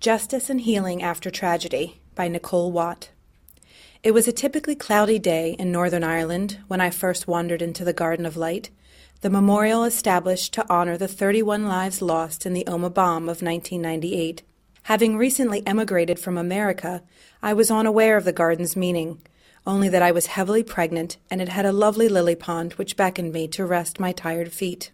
Justice and Healing After Tragedy by Nicole Watt. It was a typically cloudy day in Northern Ireland when I first wandered into the Garden of Light, the memorial established to honor the 31 lives lost in the Omagh bomb of 1998. Having recently emigrated from America, I was unaware of the garden's meaning, only that I was heavily pregnant and it had a lovely lily pond which beckoned me to rest my tired feet.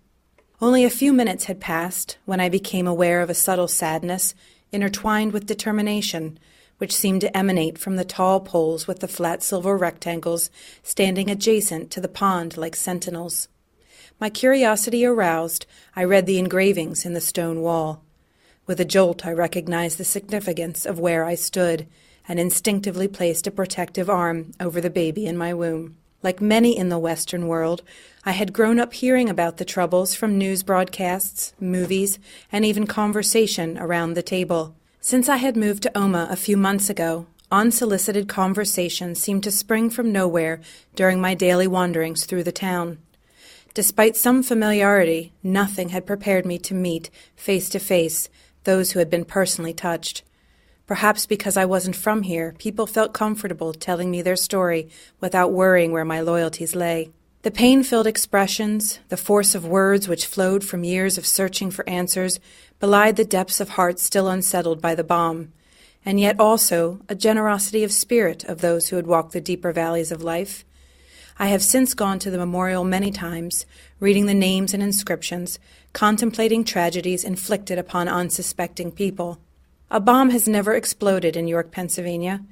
Only a few minutes had passed when I became aware of a subtle sadness intertwined with determination, which seemed to emanate from the tall poles with the flat silver rectangles standing adjacent to the pond like sentinels. My curiosity aroused, I read the engravings in the stone wall. With a jolt, I recognized the significance of where I stood and instinctively placed a protective arm over the baby in my womb. Like many in the Western world, I had grown up hearing about the troubles from news broadcasts, movies, and even conversation around the table. Since I had moved to Omagh a few months ago, unsolicited conversation seemed to spring from nowhere during my daily wanderings through the town. Despite some familiarity, nothing had prepared me to meet, face to face, those who had been personally touched. Perhaps because I wasn't from here, people felt comfortable telling me their story without worrying where my loyalties lay. The pain-filled expressions, the force of words which flowed from years of searching for answers, belied the depths of hearts still unsettled by the bomb, and yet also a generosity of spirit of those who had walked the deeper valleys of life. I have since gone to the memorial many times, reading the names and inscriptions, contemplating tragedies inflicted upon unsuspecting people. A bomb has never exploded in York, Pennsylvania.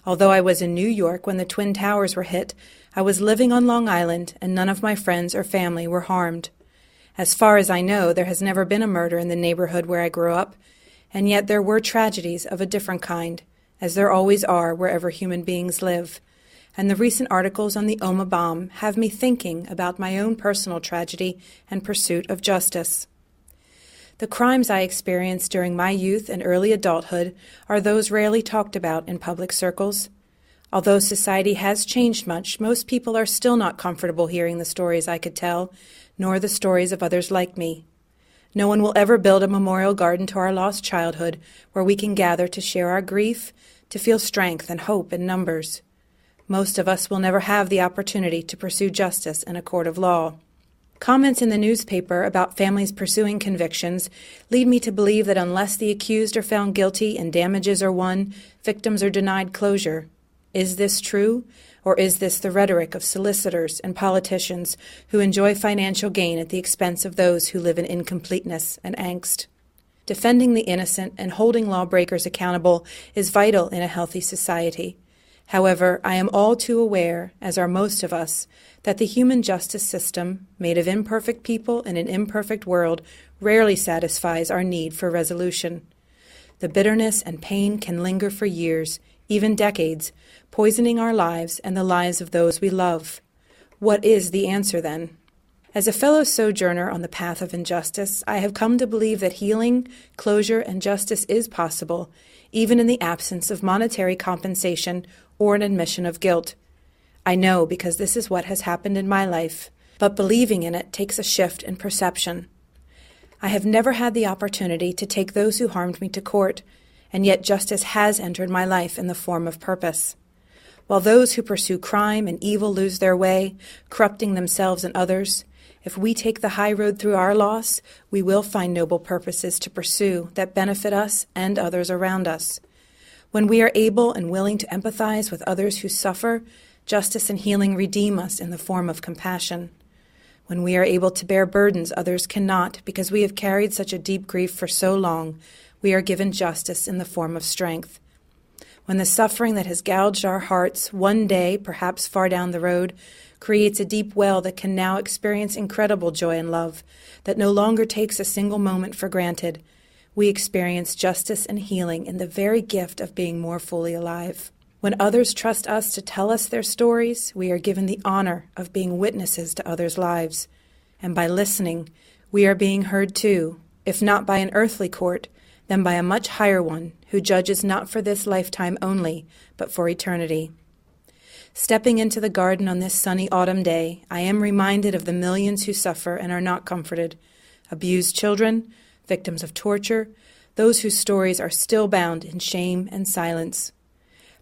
Although I was in New York when the Twin Towers were hit, I was living on Long Island and none of my friends or family were harmed. As far as I know, there has never been a murder in the neighborhood where I grew up, and yet there were tragedies of a different kind, as there always are wherever human beings live. And the recent articles on the Omagh bomb have me thinking about my own personal tragedy and pursuit of justice. The crimes I experienced during my youth and early adulthood are those rarely talked about in public circles. Although society has changed much, most people are still not comfortable hearing the stories I could tell, nor the stories of others like me. No one will ever build a memorial garden to our lost childhood where we can gather to share our grief, to feel strength and hope in numbers. Most of us will never have the opportunity to pursue justice in a court of law. Comments in the newspaper about families pursuing convictions lead me to believe that unless the accused are found guilty and damages are won, victims are denied closure. Is this true, or is this the rhetoric of solicitors and politicians who enjoy financial gain at the expense of those who live in incompleteness and angst? Defending the innocent and holding lawbreakers accountable is vital in a healthy society. However, I am all too aware, as are most of us, that the human justice system, made of imperfect people in an imperfect world, rarely satisfies our need for resolution. The bitterness and pain can linger for years, even decades, poisoning our lives and the lives of those we love. What is the answer, then? As a fellow sojourner on the path of injustice, I have come to believe that healing, closure, and justice is possible, even in the absence of monetary compensation or an admission of guilt. I know because this is what has happened in my life, but believing in it takes a shift in perception. I have never had the opportunity to take those who harmed me to court, and yet justice has entered my life in the form of purpose. While those who pursue crime and evil lose their way, corrupting themselves and others, if we take the high road through our loss, we will find noble purposes to pursue that benefit us and others around us. When we are able and willing to empathize with others who suffer, justice and healing redeem us in the form of compassion. When we are able to bear burdens others cannot because we have carried such a deep grief for so long, we are given justice in the form of strength. When the suffering that has gouged our hearts one day, perhaps far down the road, creates a deep well that can now experience incredible joy and love, that no longer takes a single moment for granted, we experience justice and healing in the very gift of being more fully alive. When others trust us to tell us their stories, we are given the honor of being witnesses to others' lives. And by listening, we are being heard too, if not by an earthly court, then by a much higher one who judges not for this lifetime only, but for eternity. Stepping into the garden on this sunny autumn day, I am reminded of the millions who suffer and are not comforted, abused children, victims of torture, those whose stories are still bound in shame and silence.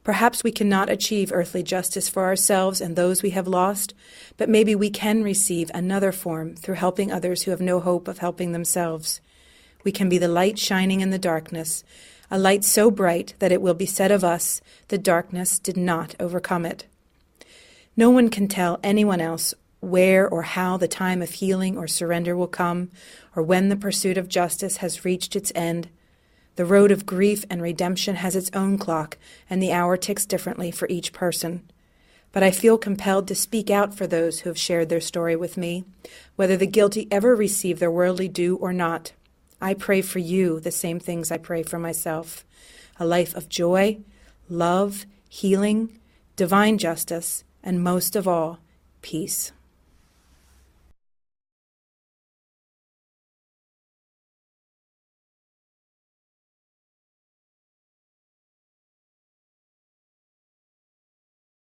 Perhaps we cannot achieve earthly justice for ourselves and those we have lost, but maybe we can receive another form through helping others who have no hope of helping themselves. We can be the light shining in the darkness, a light so bright that it will be said of us, the darkness did not overcome it. No one can tell anyone else where or how the time of healing or surrender will come, or when the pursuit of justice has reached its end. The road of grief and redemption has its own clock, and the hour ticks differently for each person. But I feel compelled to speak out for those who have shared their story with me, whether the guilty ever receive their worldly due or not. I pray for you the same things I pray for myself: a life of joy, love, healing, divine justice, and most of all, peace.